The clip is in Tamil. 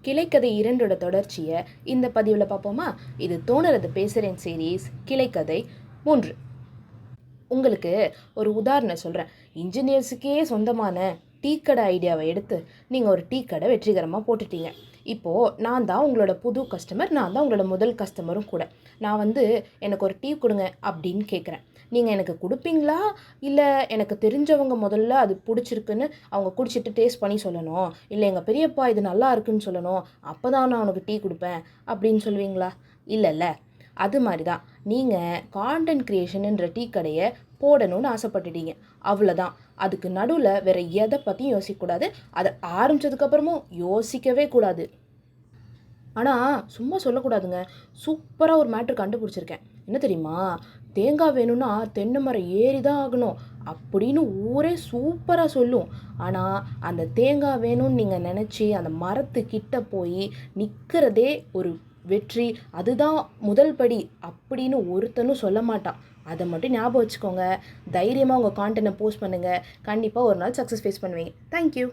கிளைக்கதை 2ஓட தொடர்ச்சியை இந்த பதிவில் பார்ப்போமா? இது தோணுறது பேசுகிறேன் சீரீஸ் கிளைக்கதை 3. உங்களுக்கு ஒரு உதாரணம் சொல்கிறேன். இன்ஜினியர்ஸுக்கே சொந்தமான டீ கடை ஐடியாவை எடுத்து நீங்கள் ஒரு டீ கடை வெற்றிகரமாக போட்டுட்டீங்க. இப்போது நான் தான் உங்களோட புது கஸ்டமர், நான் தான் உங்களோட முதல் கஸ்டமரும் கூட. நான் எனக்கு ஒரு டீ கொடுங்க அப்படின்னு கேட்குறேன். நீங்கள் எனக்கு கொடுப்பீங்களா, இல்லை எனக்கு தெரிஞ்சவங்க முதல்ல அது பிடிச்சிருக்குன்னு அவங்க குடிச்சிட்டு டேஸ்ட் பண்ணி சொல்லணும், இல்லை எங்கள் பெரியப்பா இது நல்லா இருக்குன்னு சொல்லணும், அப்போ தான் நான் உனக்கு டீ கொடுப்பேன் அப்படின்னு சொல்லுவீங்களா? இல்லைல்ல. அது மாதிரி தான் நீங்கள் கான்டென்ட் க்ரியேஷனுன்ற டீ கடையை போடணும்னு ஆசைப்பட்டுட்டீங்க. அவ்வளோதான். அதுக்கு நடுவில் வேறு எதை பற்றியும் யோசிக்கக்கூடாது. அதை ஆரம்பித்ததுக்கப்புறமும் யோசிக்கவே கூடாது. ஆனால் சும்மா சொல்லக்கூடாதுங்க. சூப்பராக ஒரு மேட்ரு கண்டுபிடிச்சிருக்கேன். என்ன தெரியுமா? தேங்காய் வேணும்னா தென்னை மரம் ஏறி தான் ஆகணும் அப்படின்னு ஊரே சூப்பராக சொல்லும். ஆனால் அந்த தேங்காய் வேணும்னு நீங்கள் நினச்சி அந்த மரத்துக்கிட்ட போய் நிற்கிறதே ஒரு வெற்றி, அதுதான் முதல் படி அப்படின்னு ஒருத்தனும் சொல்ல மாட்டான். அதை மட்டும் ஞாபகம் வச்சுக்கோங்க. தைரியமாக உங்கள் கான்டென்ட்டை போஸ்ட் பண்ணுங்கள். கண்டிப்பாக ஒரு நாள் சக்ஸஸ் ஃபேஸ் பண்ணுவீங்க. தேங்க்யூ.